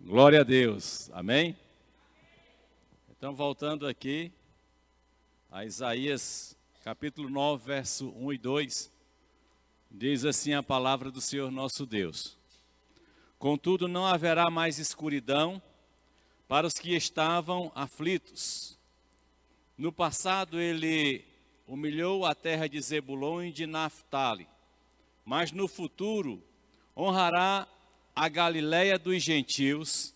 Glória a Deus, amém? Então, voltando aqui a Isaías, capítulo 9, verso 1 e 2, diz assim a palavra do Senhor nosso Deus: Contudo, não haverá mais escuridão para os que estavam aflitos. No passado, ele humilhou a terra de Zebulon e de Naftali, mas no futuro honrará a Galileia dos gentios,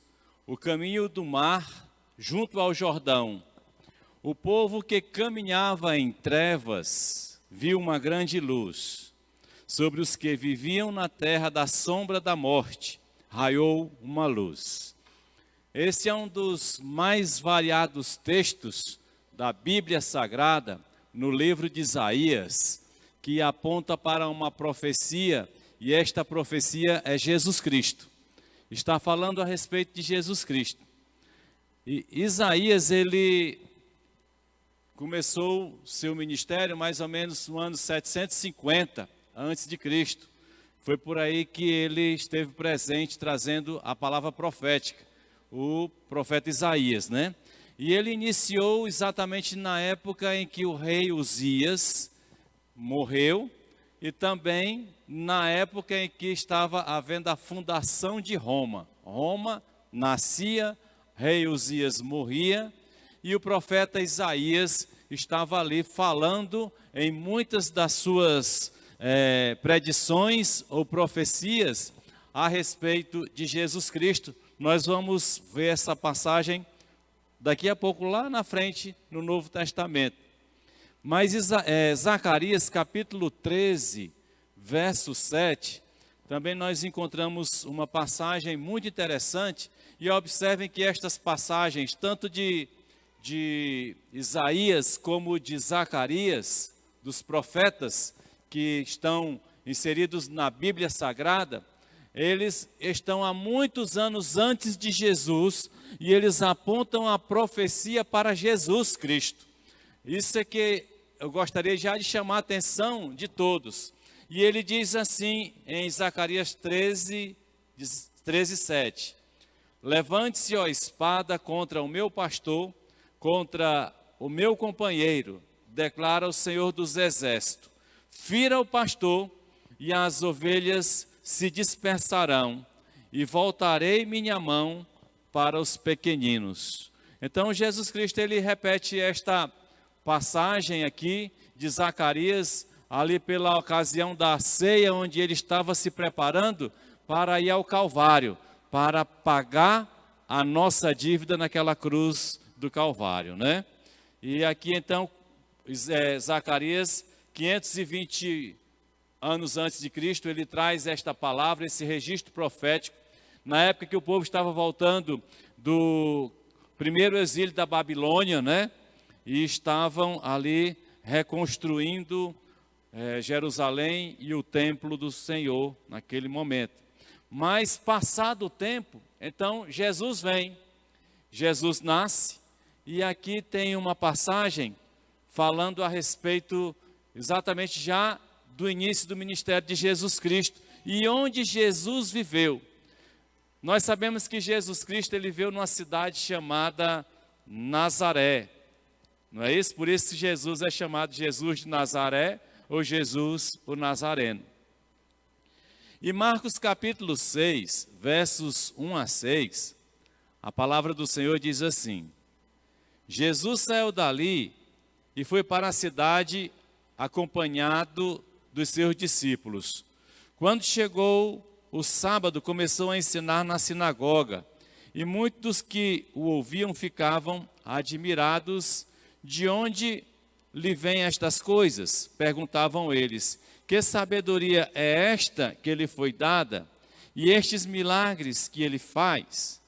o caminho do mar junto ao Jordão. O povo que caminhava em trevas viu uma grande luz. Sobre os que viviam na terra da sombra da morte, raiou uma luz. Esse é um dos mais variados textos da Bíblia Sagrada, no livro de Isaías, que aponta para uma profecia, e esta profecia é Jesus Cristo. Está falando a respeito de Jesus Cristo. E Isaías, ele começou seu ministério mais ou menos no ano 750 antes de Cristo. Foi por aí que ele esteve presente trazendo a palavra profética, o profeta Isaías, né? E ele iniciou exatamente na época em que o rei Uzias morreu e também na época em que estava havendo a fundação de Roma. Roma nascia, rei Uzias morria e o profeta Isaías estava ali falando em muitas das suas predições ou profecias a respeito de Jesus Cristo. Nós vamos ver essa passagem daqui a pouco lá na frente no Novo Testamento. Mas Zacarias capítulo 13, verso 7, também nós encontramos uma passagem muito interessante. E observem que estas passagens, tanto de Isaías como de Zacarias, dos profetas que estão inseridos na Bíblia Sagrada, eles estão há muitos anos antes de Jesus e eles apontam a profecia para Jesus Cristo. Isso é que eu gostaria já de chamar a atenção de todos. E ele diz assim em Zacarias 13, 7. Levante-se, ó espada, contra o meu pastor, contra o meu companheiro, declara o Senhor dos Exércitos. Fira o pastor e as ovelhas se dispersarão, e voltarei minha mão para os pequeninos. Então Jesus Cristo, ele repete esta passagem aqui de Zacarias, ali pela ocasião da ceia, onde ele estava se preparando para ir ao Calvário, para pagar a nossa dívida naquela cruz do Calvário, né? E aqui então, Zacarias, 520 anos antes de Cristo, ele traz esta palavra, esse registro profético, na época que o povo estava voltando do primeiro exílio da Babilônia, né? E estavam ali reconstruindo Jerusalém e o templo do Senhor naquele momento. Mas passado o tempo, então Jesus vem, Jesus nasce, e aqui tem uma passagem falando a respeito exatamente já do início do ministério de Jesus Cristo e onde Jesus viveu. Nós sabemos que Jesus Cristo, ele veio numa cidade chamada Nazaré, não é isso? Por isso Jesus é chamado Jesus de Nazaré ou Jesus o Nazareno. E Marcos capítulo 6, versos 1 a 6, a palavra do Senhor diz assim: Jesus saiu dali e foi para a cidade acompanhado dos seus discípulos. Quando chegou o sábado, começou a ensinar na sinagoga, e muitos que o ouviam ficavam admirados. De onde lhe vêm estas coisas? Perguntavam eles. Que sabedoria é esta que lhe foi dada? E estes milagres que ele faz?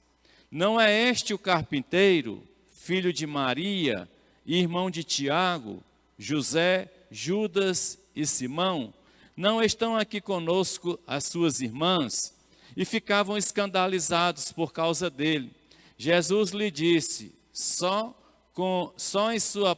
Não é este o carpinteiro, filho de Maria, irmão de Tiago, José, Judas e Simão? Não estão aqui conosco as suas irmãs? E ficavam escandalizados por causa dele. Jesus lhe disse: só em sua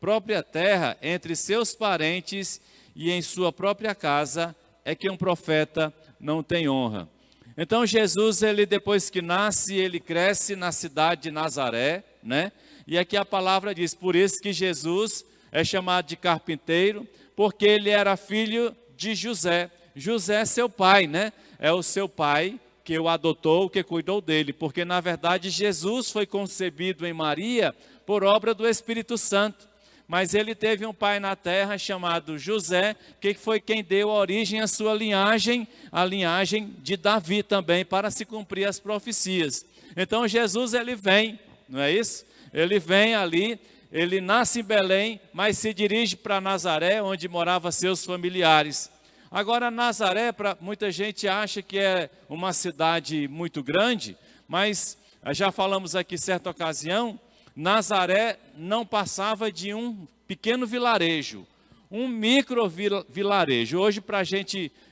própria terra, entre seus parentes e em sua própria casa, é que um profeta não tem honra. Então Jesus, ele depois que nasce, ele cresce na cidade de Nazaré, né? E aqui a palavra diz, por isso que Jesus é chamado de carpinteiro, porque ele era filho de José. José é seu pai, né? É o seu pai que o adotou, que cuidou dele, porque na verdade Jesus foi concebido em Maria por obra do Espírito Santo. Mas ele teve um pai na terra chamado José, que foi quem deu origem à sua linhagem, a linhagem de Davi também, para se cumprir as profecias. Então Jesus, ele vem, não é isso? Ele vem ali, ele nasce em Belém, mas se dirige para Nazaré, onde moravam seus familiares. Agora Nazaré, muita gente acha que é uma cidade muito grande, mas já falamos aqui certa ocasião, Nazaré não passava de um pequeno vilarejo, um micro vilarejo. Hoje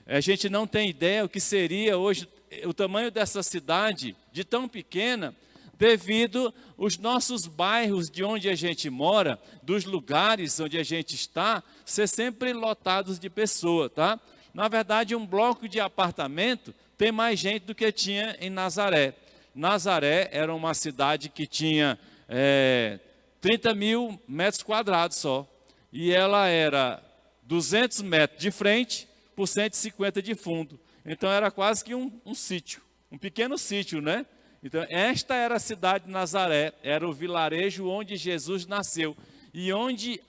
a gente não tem ideia o que seria hoje o tamanho dessa cidade, de tão pequena, devido os nossos bairros de onde a gente mora, dos lugares onde a gente está, ser sempre lotados de pessoas, tá? Na verdade, um bloco de apartamento tem mais gente do que tinha em Nazaré. Nazaré era uma cidade que tinha 30 mil metros quadrados só. E ela era 200 metros de frente por 150 de fundo. Então era quase que um sítio, um pequeno sítio, né? Então esta era a cidade de Nazaré, era o vilarejo onde Jesus nasceu. E onde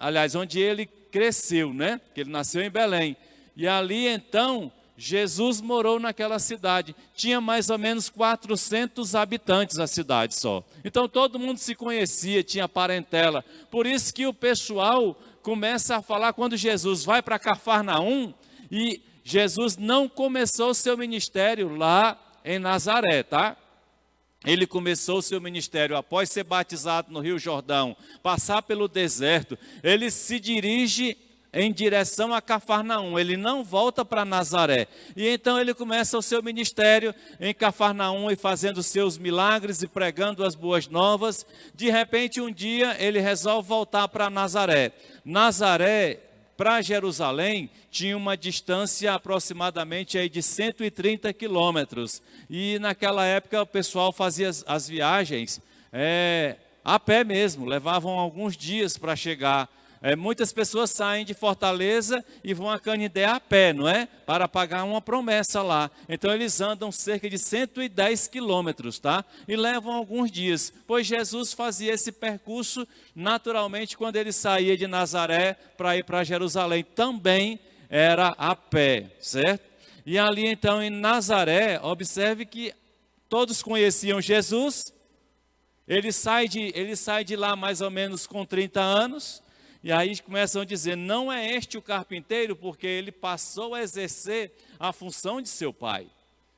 ele cresceu, né? Que ele nasceu em Belém. E ali então Jesus morou naquela cidade. Tinha mais ou menos 400 habitantes a cidade só. Então todo mundo se conhecia, tinha parentela. Por isso que o pessoal começa a falar quando Jesus vai para Cafarnaum, e Jesus não começou o seu ministério lá em Nazaré, tá? Ele começou o seu ministério após ser batizado no Rio Jordão, passar pelo deserto. Ele se dirige em direção a Cafarnaum, ele não volta para Nazaré. E então ele começa o seu ministério em Cafarnaum e fazendo seus milagres e pregando as boas novas. De repente, um dia, ele resolve voltar para Nazaré. Nazaré, para Jerusalém, tinha uma distância aproximadamente aí de 130 quilômetros. E naquela época o pessoal fazia as viagens a pé mesmo, levavam alguns dias para chegar. Muitas pessoas saem de Fortaleza e vão a Canindé a pé, não é? Para pagar uma promessa lá. Então eles andam cerca de 110 quilômetros, tá? E levam alguns dias. Pois Jesus fazia esse percurso naturalmente quando ele saía de Nazaré para ir para Jerusalém. Também era a pé, certo? E ali então em Nazaré, observe que todos conheciam Jesus. Ele sai de lá mais ou menos com 30 anos. E aí começam a dizer, não é este o carpinteiro, porque ele passou a exercer a função de seu pai,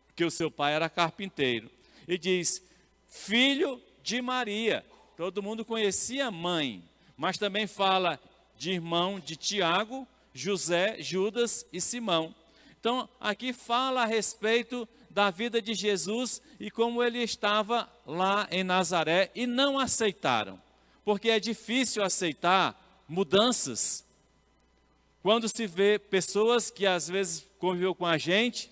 porque o seu pai era carpinteiro. E diz, filho de Maria. Todo mundo conhecia a mãe, mas também fala de irmão de Tiago, José, Judas e Simão. Então, aqui fala a respeito da vida de Jesus e como ele estava lá em Nazaré e não aceitaram, porque é difícil aceitar mudanças. Quando se vê pessoas que às vezes conviveu com a gente,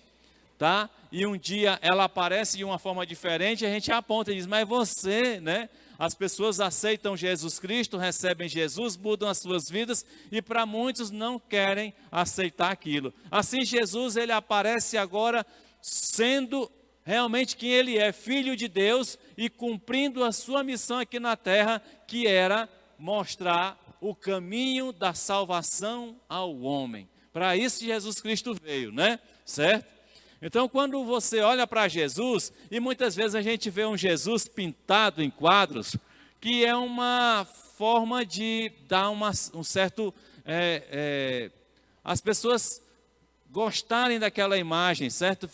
tá? E um dia ela aparece de uma forma diferente, a gente aponta e diz, mas você, né? As pessoas aceitam Jesus Cristo, recebem Jesus, mudam as suas vidas e para muitos não querem aceitar aquilo. Assim Jesus, ele aparece agora sendo realmente quem ele é, filho de Deus e cumprindo a sua missão aqui na terra, que era mostrar o caminho da salvação ao homem. Para isso Jesus Cristo veio, né? Certo? Então, quando você olha para Jesus, e muitas vezes a gente vê um Jesus pintado em quadros, que é uma forma de dar um certo... as pessoas gostarem daquela imagem, certo?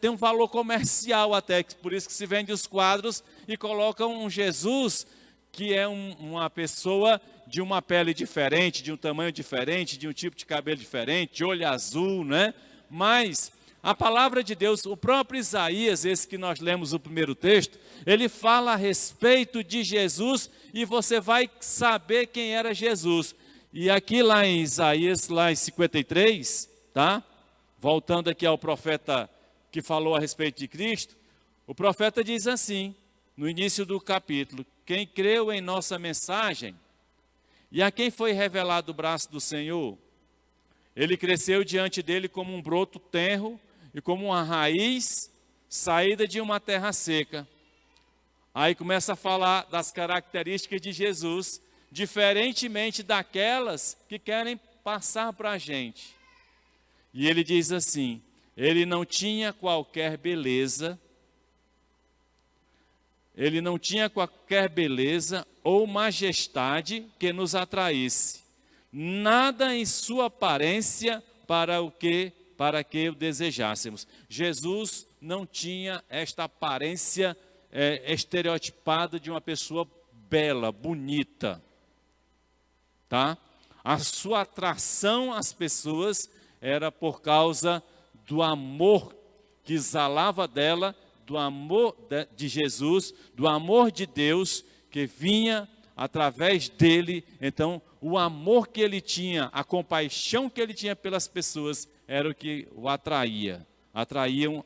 Tem um valor comercial até, por isso que se vende os quadros e colocam um Jesus que é uma pessoa de uma pele diferente, de um tamanho diferente, de um tipo de cabelo diferente, de olho azul, né? Mas a palavra de Deus, o próprio Isaías, esse que nós lemos o primeiro texto, ele fala a respeito de Jesus e você vai saber quem era Jesus. E aqui lá em Isaías, lá em 53, tá? Voltando aqui ao profeta que falou a respeito de Cristo, o profeta diz assim, no início do capítulo: quem creu em nossa mensagem e a quem foi revelado o braço do Senhor, ele cresceu diante dele como um broto tenro e como uma raiz saída de uma terra seca. Aí começa a falar das características de Jesus, diferentemente daquelas que querem passar para a gente. E ele diz assim: ele não tinha qualquer beleza, ou majestade que nos atraísse, nada em sua aparência para que o desejássemos. Jesus não tinha esta aparência estereotipada de uma pessoa bela, bonita, tá? A sua atração às pessoas era por causa do amor que exalava dela, do amor de Jesus, do amor de Deus que vinha através dele. Então, o amor que ele tinha, a compaixão que ele tinha pelas pessoas, era o que o atraíam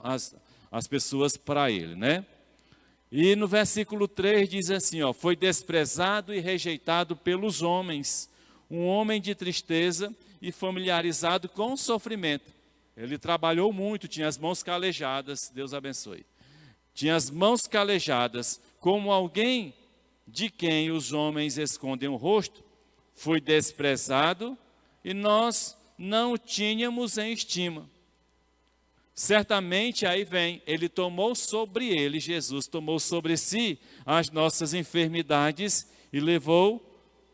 as pessoas para ele, né? E no versículo 3 diz assim, ó: foi desprezado e rejeitado pelos homens, um homem de tristeza e familiarizado com o sofrimento. Ele trabalhou muito, tinha as mãos calejadas, Deus abençoe. Tinha as mãos calejadas, como alguém de quem os homens escondem o rosto. Foi desprezado e nós não o tínhamos em estima. Certamente, aí vem, ele tomou sobre ele, Jesus tomou sobre si as nossas enfermidades e levou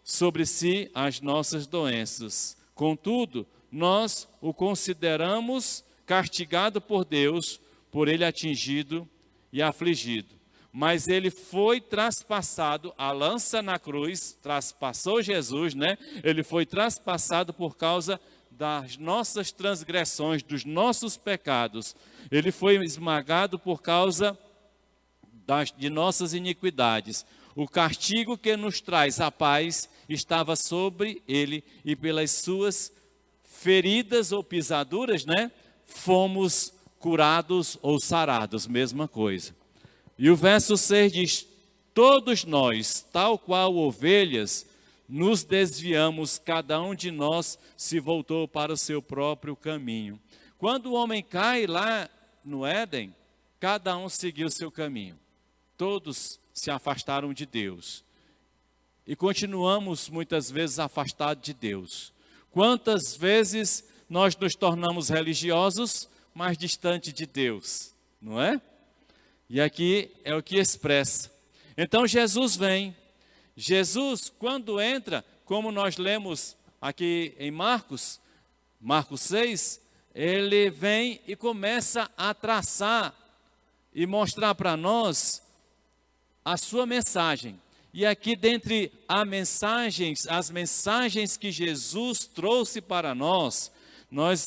sobre si as nossas doenças. Contudo, nós o consideramos castigado por Deus, por ele atingido e afligido. Mas ele foi traspassado, a lança na cruz, traspassou Jesus, né? Ele foi traspassado por causa das nossas transgressões, dos nossos pecados. Ele foi esmagado por causa de nossas iniquidades. O castigo que nos traz a paz estava sobre ele, e pelas suas feridas ou pisaduras, né, fomos curados ou sarados, mesma coisa. E o verso 6 diz: todos nós, tal qual ovelhas, nos desviamos, cada um de nós se voltou para o seu próprio caminho. Quando o homem cai lá no Éden, cada um seguiu o seu caminho. Todos se afastaram de Deus. E continuamos muitas vezes afastados de Deus. Quantas vezes nós nos tornamos religiosos, mas distante de Deus, não é? E aqui é o que expressa. Então Jesus vem. Jesus, quando entra, como nós lemos aqui em Marcos 6, ele vem e começa a traçar e mostrar para nós a sua mensagem. E aqui, dentre as mensagens que Jesus trouxe para nós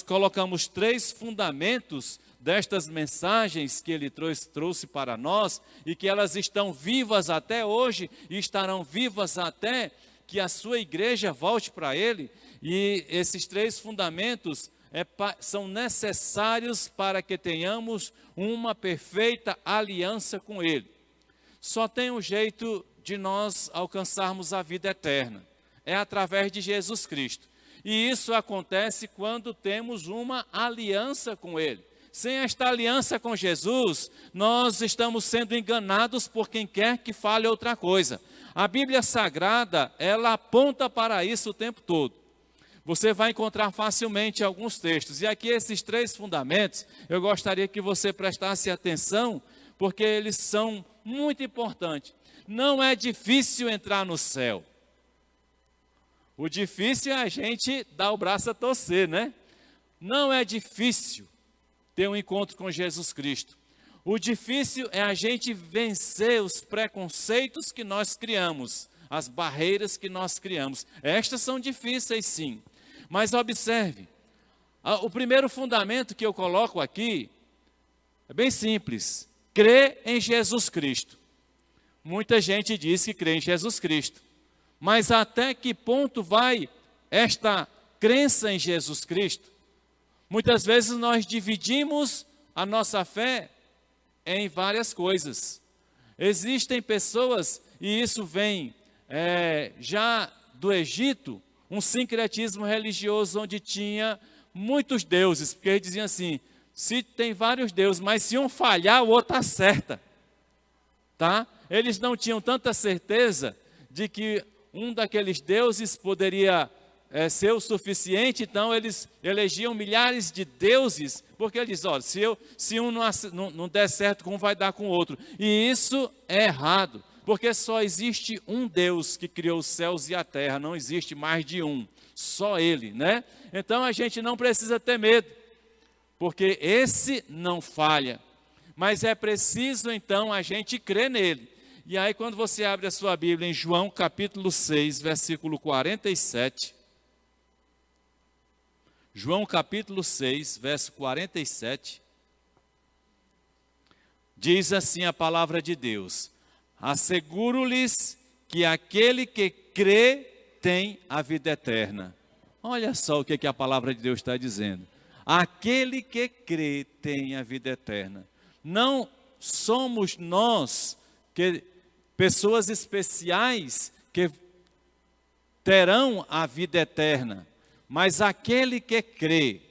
colocamos 3 fundamentos destas mensagens que ele trouxe para nós, e que elas estão vivas até hoje e estarão vivas até que a sua igreja volte para ele. E esses 3 fundamentos são necessários para que tenhamos uma perfeita aliança com ele. Só tem um jeito de nós alcançarmos a vida eterna, é através de Jesus Cristo. E isso acontece quando temos uma aliança com ele. Sem esta aliança com Jesus, nós estamos sendo enganados por quem quer que fale outra coisa. A Bíblia Sagrada, ela aponta para isso o tempo todo. Você vai encontrar facilmente alguns textos. E aqui esses 3 fundamentos, eu gostaria que você prestasse atenção, porque eles são muito importantes. Não é difícil entrar no céu. O difícil é a gente dar o braço a torcer, né? Não é difícil ter um encontro com Jesus Cristo. O difícil é a gente vencer os preconceitos que nós criamos, as barreiras que nós criamos. Estas são difíceis, sim. Mas observe, o primeiro fundamento que eu coloco aqui é bem simples: crer em Jesus Cristo. Muita gente diz que crê em Jesus Cristo, mas até que ponto vai esta crença em Jesus Cristo? Muitas vezes nós dividimos a nossa fé é em várias coisas. Existem pessoas, e isso vem já do Egito, um sincretismo religioso onde tinha muitos deuses, porque eles diziam assim, se tem vários deuses, mas se um falhar, o outro acerta. Tá? Eles não tinham tanta certeza de que um daqueles deuses poderia ser o suficiente, então eles elegiam milhares de deuses, porque eles diziam, olha, se um não der certo, como vai dar com o outro? E isso é errado, porque só existe um Deus que criou os céus e a terra, não existe mais de um, só Ele, né? Então a gente não precisa ter medo, porque esse não falha, mas é preciso então a gente crer nele. E aí quando você abre a sua Bíblia em João capítulo 6, versículo 47, João capítulo 6, verso 47, diz assim a palavra de Deus, asseguro-lhes que aquele que crê tem a vida eterna. Olha só o que a palavra de Deus está dizendo. Aquele que crê tem a vida eterna. Não somos nós, pessoas especiais, que terão a vida eterna. Mas aquele que crê,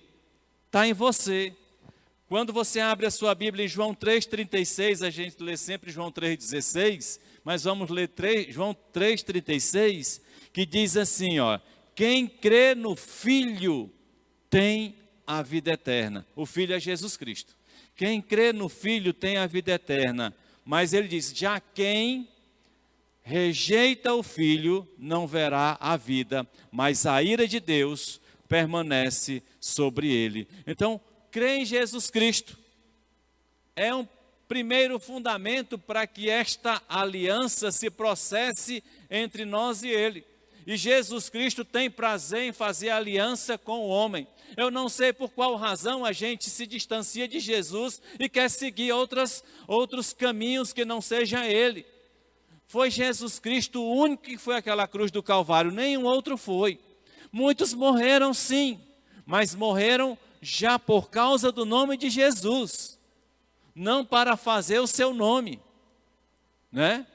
está em você. Quando você abre a sua Bíblia em João 3,36, a gente lê sempre João 3,16, mas vamos ler João 3,36, que diz assim, ó, quem crê no Filho tem a vida eterna. O Filho é Jesus Cristo. Quem crê no Filho tem a vida eterna. Mas ele diz, já quem rejeita o Filho não verá a vida, mas a ira de Deus permanece sobre ele. Então, crê em Jesus Cristo. É um primeiro fundamento para que esta aliança se processe entre nós e ele. E Jesus Cristo tem prazer em fazer aliança com o homem. Eu não sei por qual razão a gente se distancia de Jesus e quer seguir outros caminhos que não seja ele. Foi Jesus Cristo o único que foi àquela cruz do Calvário, nenhum outro foi. Muitos morreram sim, mas morreram já por causa do nome de Jesus, não para fazer o seu nome, né?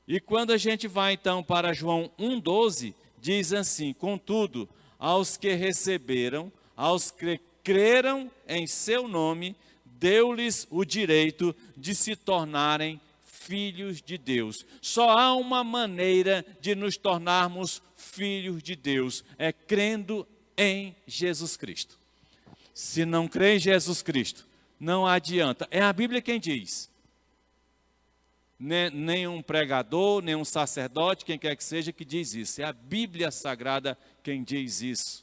E quando a gente vai então para João 1,12, diz assim, contudo, aos que receberam, aos que creram em seu nome, deu-lhes o direito de se tornarem filhos de Deus. Só há uma maneira de nos tornarmos filhos de Deus, é crendo em Jesus Cristo. Se não crê em Jesus Cristo, não adianta. É a Bíblia quem diz. Nem um pregador, nem um sacerdote, quem quer que seja, que diz isso. É a Bíblia Sagrada quem diz isso.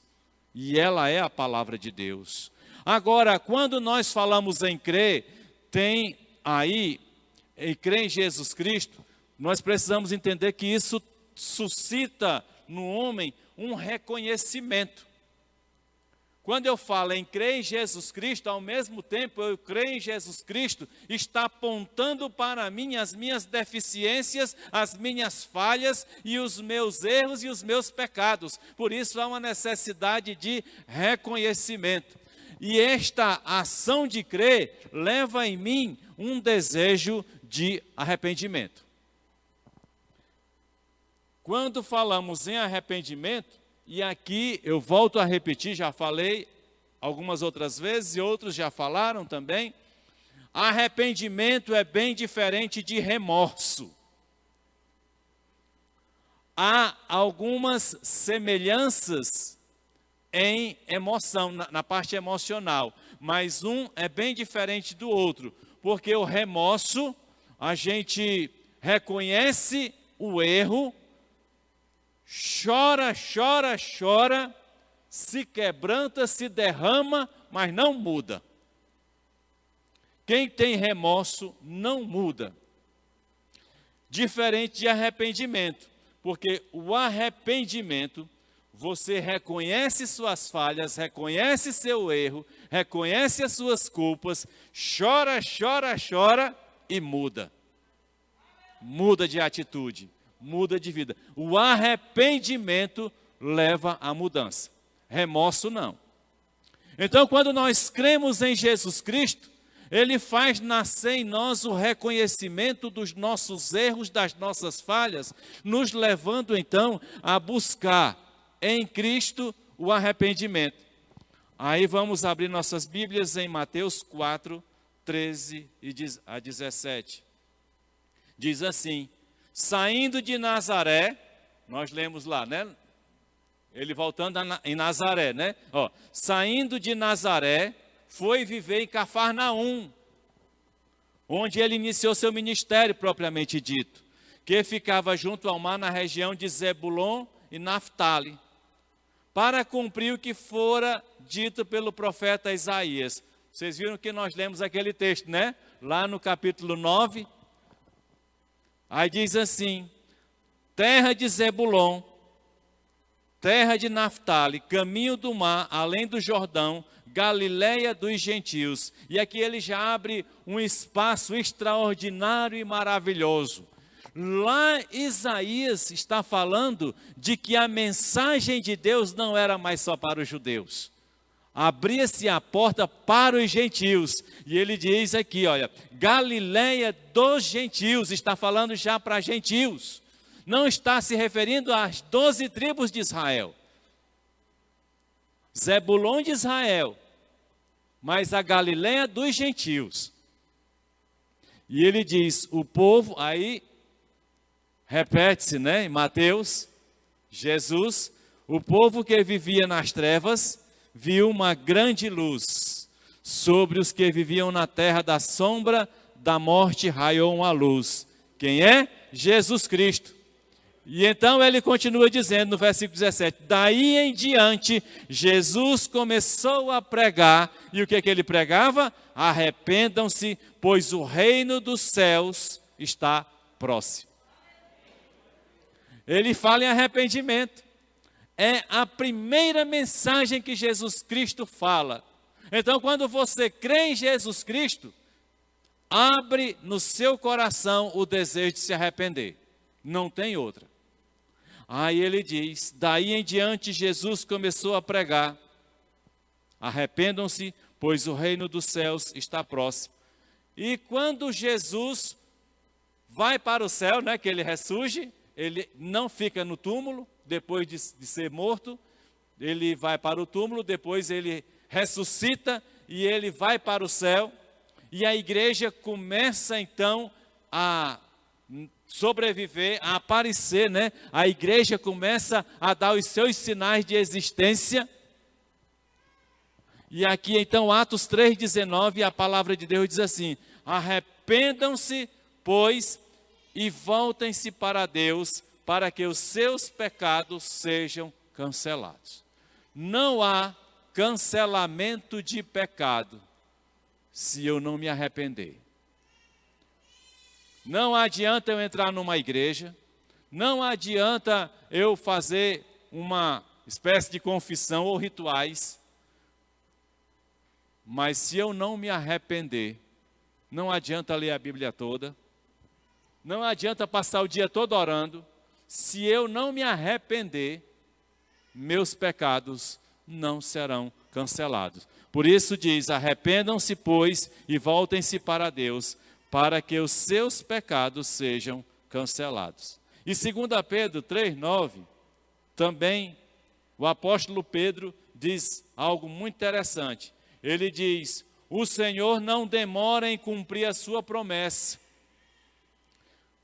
E ela é a palavra de Deus. Agora, quando nós falamos em crer, tem aí, em crer em Jesus Cristo, nós precisamos entender que isso suscita no homem um reconhecimento. Quando eu falo em crer em Jesus Cristo, ao mesmo tempo eu creio em Jesus Cristo, está apontando para mim as minhas deficiências, as minhas falhas e os meus erros e os meus pecados. Por isso há uma necessidade de reconhecimento. E esta ação de crer leva em mim um desejo de arrependimento. Quando falamos em arrependimento, e aqui eu volto a repetir, já falei algumas outras vezes e outros já falaram também, arrependimento é bem diferente de remorso. Há algumas semelhanças em emoção, na parte emocional, mas um é bem diferente do outro, porque o remorso, a gente reconhece o erro, chora, chora, chora, se quebranta, se derrama, mas não muda. Quem tem remorso não muda. Diferente de arrependimento, porque o arrependimento, você reconhece suas falhas, reconhece seu erro, reconhece as suas culpas, chora, chora, chora e muda. Muda de atitude. Muda de vida. O arrependimento leva à mudança. Remorso não. Então, quando nós cremos em Jesus Cristo, Ele faz nascer em nós o reconhecimento dos nossos erros, das nossas falhas, nos levando então a buscar em Cristo o arrependimento. Aí vamos abrir nossas Bíblias em Mateus 4, 13 a 17. Diz assim: saindo de Nazaré, nós lemos lá, né? Ele voltando em Nazaré, né? Ó, saindo de Nazaré, foi viver em Cafarnaum, onde ele iniciou seu ministério propriamente dito, que ficava junto ao mar na região de Zebulon e Naftali, para cumprir o que fora dito pelo profeta Isaías. Vocês viram que nós lemos aquele texto, né? Lá no capítulo 9. Aí diz assim: terra de Zebulon, terra de Naftali, caminho do mar, além do Jordão, Galileia dos gentios. E aqui ele já abre um espaço extraordinário e maravilhoso. Lá Isaías está falando de que a mensagem de Deus não era mais só para os judeus. Abria-se a porta para os gentios. E ele diz aqui, olha, Galileia dos gentios, está falando já para gentios. Não está se referindo às 12 tribos de Israel. Zebulon de Israel, mas a Galileia dos gentios. E ele diz, o povo, aí repete-se, né, em Mateus, Jesus, o povo que vivia nas trevas, viu uma grande luz. Sobre os que viviam na terra da sombra da morte raiou uma luz. Quem é? Jesus Cristo. E então ele continua dizendo no versículo 17, daí em diante, Jesus começou a pregar, e o que ele pregava? Arrependam-se, pois o reino dos céus está próximo. Ele fala em arrependimento, é a primeira mensagem que Jesus Cristo fala. Então, quando você crê em Jesus Cristo, abre no seu coração o desejo de se arrepender, não tem outra. Aí ele diz, daí em diante Jesus começou a pregar, arrependam-se, pois o reino dos céus está próximo. E quando Jesus vai para o céu, né, que ele ressurge, ele não fica no túmulo, depois de ser morto, ele vai para o túmulo, depois ele ressuscita e ele vai para o céu, e a igreja começa então a sobreviver, a aparecer, né? A igreja começa a dar os seus sinais de existência. E aqui então, Atos 3,19, a palavra de Deus diz assim, arrependam-se, pois, e voltem-se para Deus, para que os seus pecados sejam cancelados. Não há cancelamento de pecado se eu não me arrepender. Não adianta eu entrar numa igreja, não adianta eu fazer uma espécie de confissão ou rituais, mas se eu não me arrepender, não adianta ler a Bíblia toda, não adianta passar o dia todo orando, se eu não me arrepender, meus pecados não serão cancelados. Por isso diz, arrependam-se, pois, e voltem-se para Deus, para que os seus pecados sejam cancelados. E 2 Pedro 3,9, também o apóstolo Pedro diz algo muito interessante. Ele diz, o Senhor não demora em cumprir a sua promessa,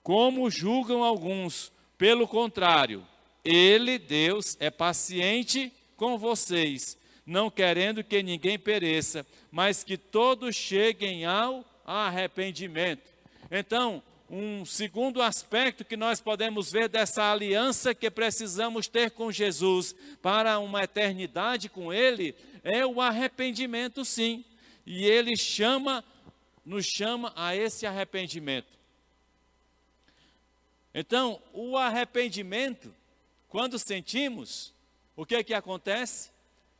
como julgam alguns. Pelo contrário, Ele, Deus, é paciente com vocês, não querendo que ninguém pereça, mas que todos cheguem ao arrependimento. Então, um segundo aspecto que nós podemos ver dessa aliança que precisamos ter com Jesus para uma eternidade com Ele, é o arrependimento, sim. E Ele nos chama a esse arrependimento. Então, o arrependimento, quando sentimos, o que é que acontece?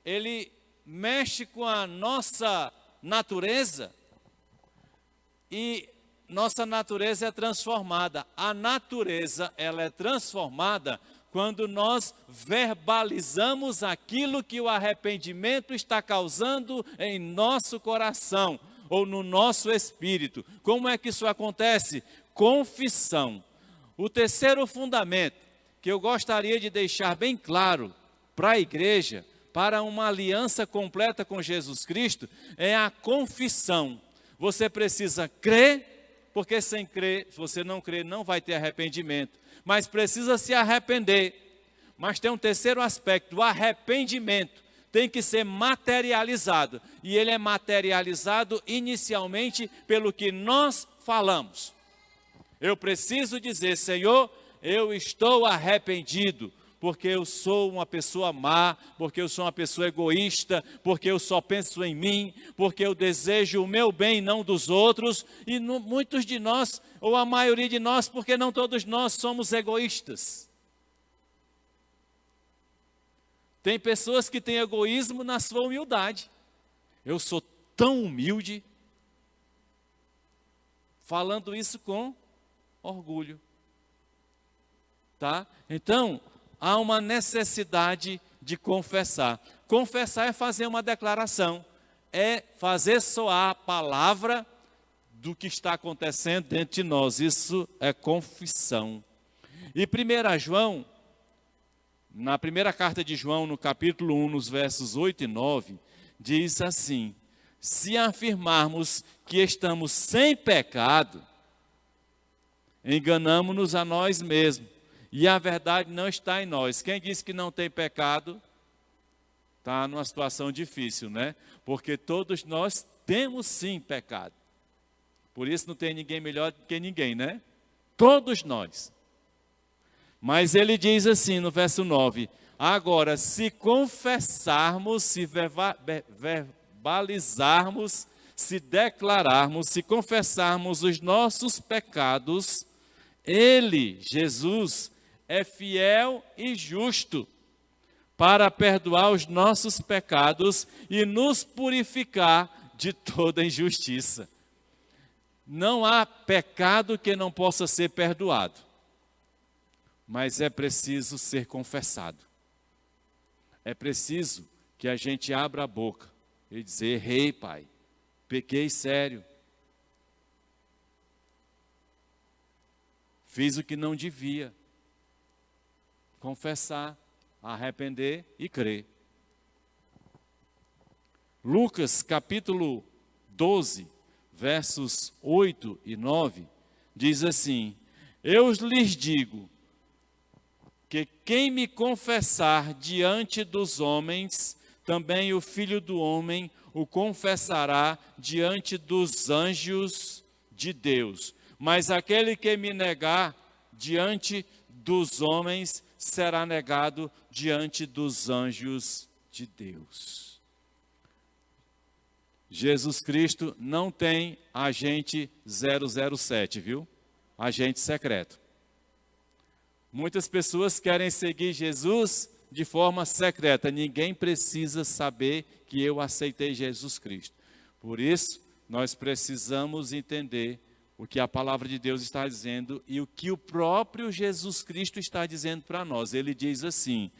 Ele mexe com a nossa natureza, e nossa natureza é transformada. A natureza, ela é transformada quando nós verbalizamos aquilo que o arrependimento está causando em nosso coração ou no nosso espírito. Como é que isso acontece? Confissão. O terceiro fundamento que eu gostaria de deixar bem claro para a igreja, para uma aliança completa com Jesus Cristo, é a confissão. Você precisa crer, porque sem crer, se você não crer, não vai ter arrependimento. Mas precisa se arrepender. Mas tem um terceiro aspecto, o arrependimento tem que ser materializado. E ele é materializado inicialmente pelo que nós falamos. Eu preciso dizer, Senhor, eu estou arrependido, porque eu sou uma pessoa má, porque eu sou uma pessoa egoísta, porque eu só penso em mim, porque eu desejo o meu bem e não dos outros, e muitos de nós, ou a maioria de nós, porque não todos nós somos egoístas. Tem pessoas que têm egoísmo na sua humildade. Eu sou tão humilde, falando isso com orgulho. Tá? Então, há uma necessidade de confessar. Confessar é fazer uma declaração, é fazer soar a palavra do que está acontecendo dentro de nós. Isso é confissão. E 1 João, na primeira carta de João, no capítulo 1, nos versos 8 e 9, diz assim: se afirmarmos que estamos sem pecado, enganamo-nos a nós mesmos, e a verdade não está em nós. Quem disse que não tem pecado, está numa situação difícil, né? Porque todos nós temos sim pecado. Por isso não tem ninguém melhor do que ninguém, né? Todos nós. Mas ele diz assim no verso 9: agora, se confessarmos, se verbalizarmos, se declararmos, se confessarmos os nossos pecados, ele, Jesus, é fiel e justo para perdoar os nossos pecados e nos purificar de toda injustiça. Não há pecado que não possa ser perdoado, mas é preciso ser confessado. É preciso que a gente abra a boca e dizer: errei, Pai, pequei sério, fiz o que não devia. Confessar, arrepender e crer. Lucas capítulo 12, versos 8 e 9, diz assim: eu lhes digo que quem me confessar diante dos homens, também o Filho do Homem o confessará diante dos anjos de Deus. Mas aquele que me negar diante dos homens, será negado diante dos anjos de Deus. Jesus Cristo não tem agente 007, viu? Agente secreto. Muitas pessoas querem seguir Jesus de forma secreta. Ninguém precisa saber que eu aceitei Jesus Cristo. Por isso, nós precisamos entender o que a palavra de Deus está dizendo e o que o próprio Jesus Cristo está dizendo para nós. Ele diz assim: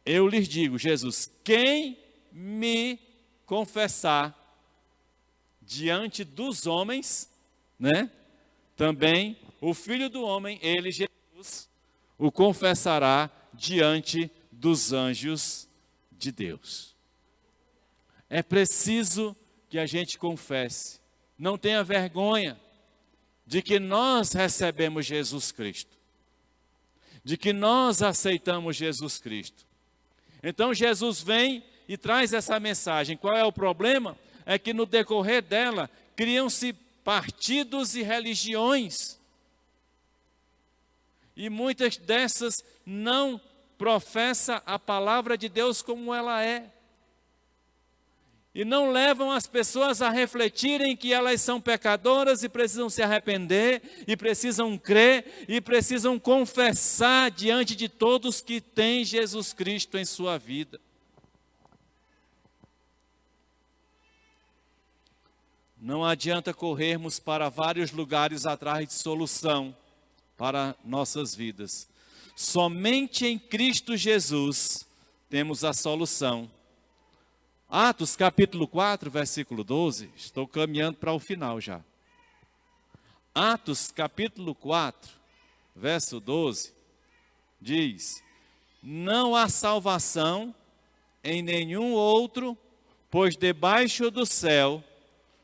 eu lhes digo, Jesus, quem me confessar diante dos homens, né? Também o Filho do Homem, ele, Jesus, o confessará diante dos anjos de Deus. É preciso que a gente confesse. Não tenha vergonha de que nós recebemos Jesus Cristo, de que nós aceitamos Jesus Cristo. Então Jesus vem e traz essa mensagem. Qual é o problema? É que no decorrer dela criam-se partidos e religiões. E muitas dessas não professam a palavra de Deus como ela é. E não levam as pessoas a refletirem que elas são pecadoras e precisam se arrepender, e precisam crer, e precisam confessar diante de todos que têm Jesus Cristo em sua vida. Não adianta corrermos para vários lugares atrás de solução para nossas vidas. Somente em Cristo Jesus temos a solução. Atos capítulo 4, versículo 12, estou caminhando para o final já. Atos capítulo 4, verso 12, diz: não há salvação em nenhum outro, pois debaixo do céu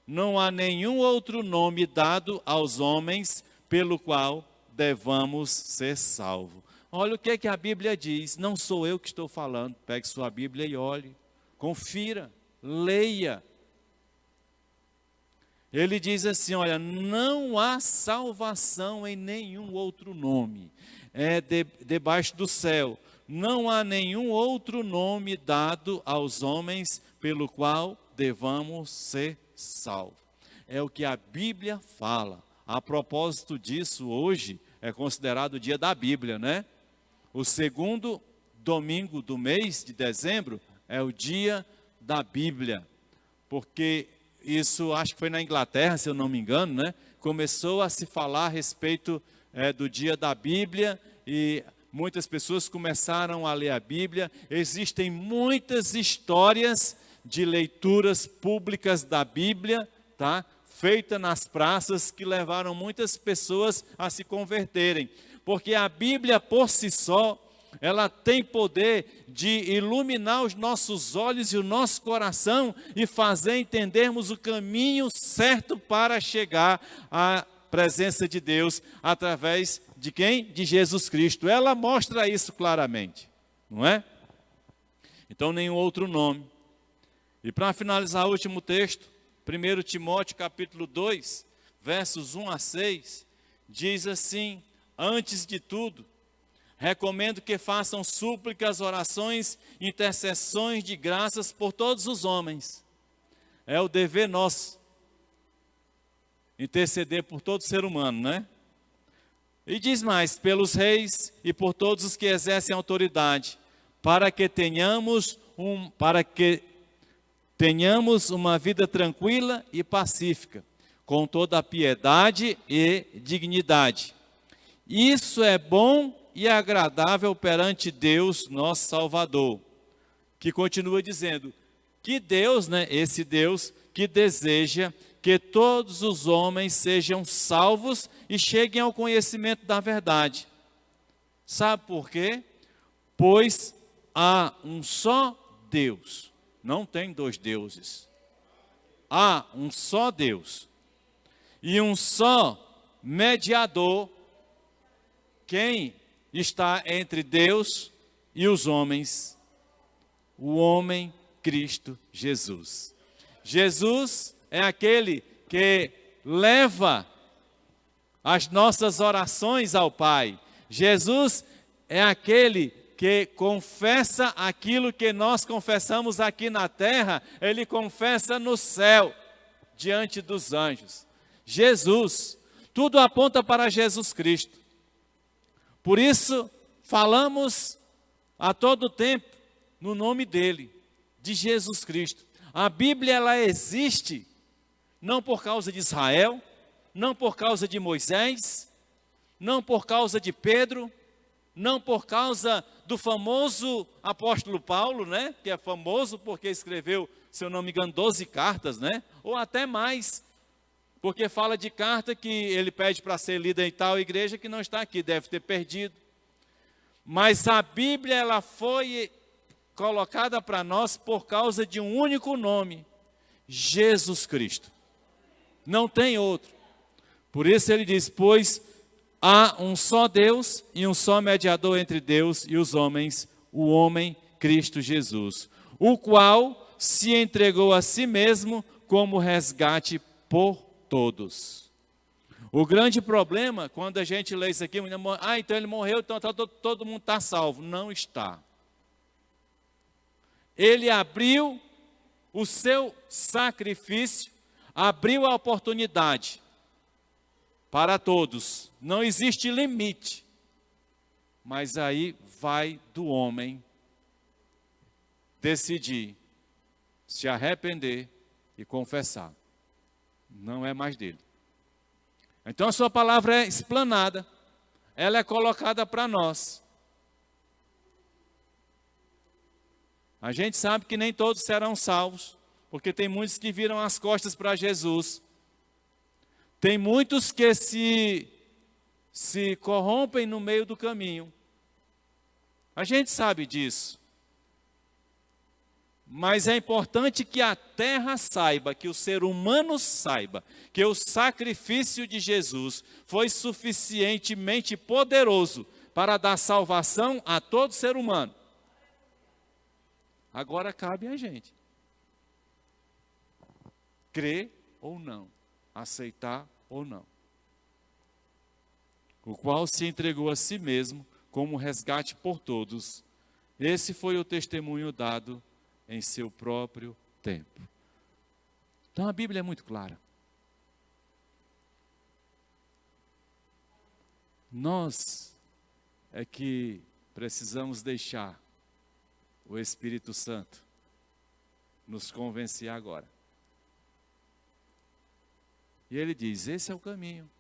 não há nenhum outro nome dado aos homens pelo qual devamos ser salvos. Olha o que a Bíblia diz, não sou eu que estou falando. Pegue sua Bíblia e olhe, confira, leia. Ele diz assim, olha, não há salvação em nenhum outro nome, debaixo do céu. Não há nenhum outro nome dado aos homens pelo qual devamos ser salvos. É o que a Bíblia fala. A propósito disso, hoje é considerado o dia da Bíblia, né? O segundo domingo do mês de dezembro é o dia da Bíblia, porque isso acho que foi na Inglaterra, se eu não me engano, né? Começou a se falar a respeito do dia da Bíblia e muitas pessoas começaram a ler a Bíblia. Existem muitas histórias de leituras públicas da Bíblia, tá? Feitas nas praças, que levaram muitas pessoas a se converterem. Porque a Bíblia por si só, ela tem poder de iluminar os nossos olhos e o nosso coração e fazer entendermos o caminho certo para chegar à presença de Deus através de quem? De Jesus Cristo. Ela mostra isso claramente, não é? Então, nenhum outro nome. E para finalizar o último texto, 1 Timóteo capítulo 2, versos 1 a 6, diz assim: antes de tudo, recomendo que façam súplicas, orações, intercessões de graças por todos os homens. É o dever nosso, interceder por todo ser humano, né? E diz mais, pelos reis e por todos os que exercem autoridade, para que tenhamos uma vida tranquila e pacífica, com toda a piedade e dignidade. Isso é bom e agradável perante Deus, nosso Salvador, que continua dizendo que Deus, né, esse Deus que deseja que todos os homens sejam salvos e cheguem ao conhecimento da verdade. Sabe por quê? Pois há um só Deus, não tem dois deuses. Há um só Deus e um só mediador, quem está entre Deus e os homens, o homem Cristo Jesus. Jesus é aquele que leva as nossas orações ao Pai. Jesus é aquele que confessa aquilo que nós confessamos aqui na terra, Ele confessa no céu, diante dos anjos. Jesus, tudo aponta para Jesus Cristo. Por isso, falamos a todo tempo no nome dEle, de Jesus Cristo. A Bíblia, ela existe não por causa de Israel, não por causa de Moisés, não por causa de Pedro, não por causa do famoso apóstolo Paulo, né? Que é famoso porque escreveu, se eu não me engano, 12 cartas, né? Ou até mais, porque fala de carta que ele pede para ser lida em tal igreja que não está aqui, deve ter perdido. Mas a Bíblia, ela foi colocada para nós por causa de um único nome, Jesus Cristo. Não tem outro. Por isso ele diz, pois há um só Deus e um só mediador entre Deus e os homens, o homem Cristo Jesus, o qual se entregou a si mesmo como resgate por todos. O grande problema, quando a gente lê isso aqui, então ele morreu, então todo mundo está salvo. Não está. Ele abriu o seu sacrifício, abriu a oportunidade para todos. Não existe limite. Mas aí vai do homem decidir se arrepender e confessar. Não é mais dele. Então a sua palavra é explanada, ela é colocada para nós. A gente sabe que nem todos serão salvos, porque tem muitos que viram as costas para Jesus. Tem muitos que se corrompem no meio do caminho. A gente sabe disso. Mas é importante que a terra saiba, que o ser humano saiba, que o sacrifício de Jesus foi suficientemente poderoso para dar salvação a todo ser humano. Agora cabe a gente crer ou não, aceitar ou não. O qual se entregou a si mesmo como resgate por todos. Esse foi o testemunho dado em seu próprio tempo. Então a Bíblia é muito clara. Nós é que precisamos deixar o Espírito Santo nos convencer agora. E ele diz, esse é o caminho.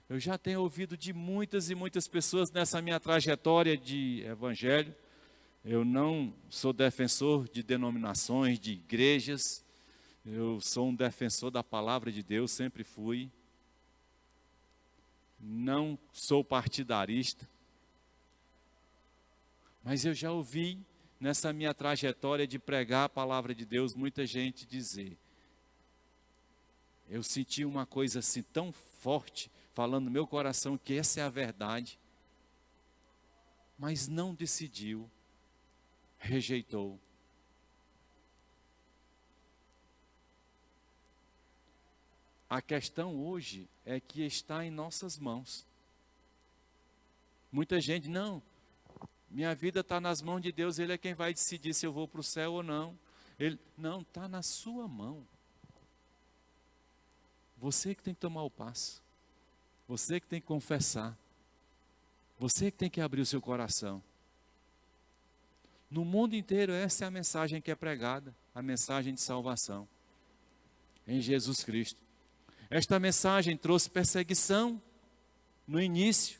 Eu já tenho ouvido de muitas e muitas pessoas nessa minha trajetória de evangelho. Eu não sou defensor de denominações, de igrejas. Eu sou um defensor da palavra de Deus, sempre fui. Não sou partidarista. Mas eu já ouvi nessa minha trajetória de pregar a palavra de Deus, muita gente dizer, eu senti uma coisa assim tão forte, falando no meu coração que essa é a verdade, mas não decidiu, rejeitou. A questão hoje é que está em nossas mãos. Muita gente, não, minha vida está nas mãos de Deus, Ele é quem vai decidir se eu vou para o céu ou não. Não, está na sua mão. Você que tem que tomar o passo. Você que tem que confessar. Você que tem que abrir o seu coração. No mundo inteiro, essa é a mensagem que é pregada, a mensagem de salvação, em Jesus Cristo. Esta mensagem trouxe perseguição no início.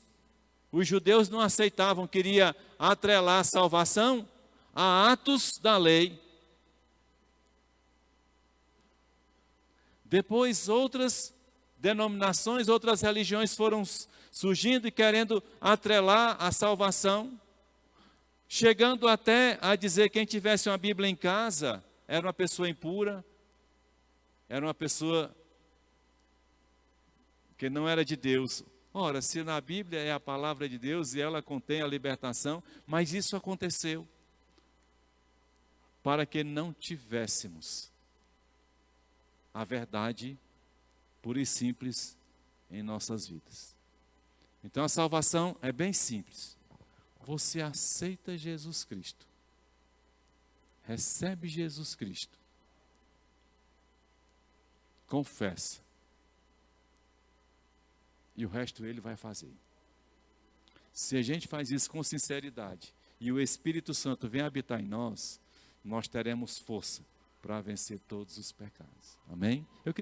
Os judeus não aceitavam, queria atrelar a salvação a atos da lei. Depois outras denominações, outras religiões foram surgindo e querendo atrelar a salvação, chegando até a dizer que quem tivesse uma Bíblia em casa era uma pessoa impura, era uma pessoa que não era de Deus. Ora, se na Bíblia é a palavra de Deus e ela contém a libertação, mas isso aconteceu para que não tivéssemos a verdade pura e simples em nossas vidas. Então a salvação é bem simples. Você aceita Jesus Cristo, recebe Jesus Cristo, confessa, e o resto Ele vai fazer. Se a gente faz isso com sinceridade, e o Espírito Santo vem habitar em nós, nós teremos força para vencer todos os pecados. Amém?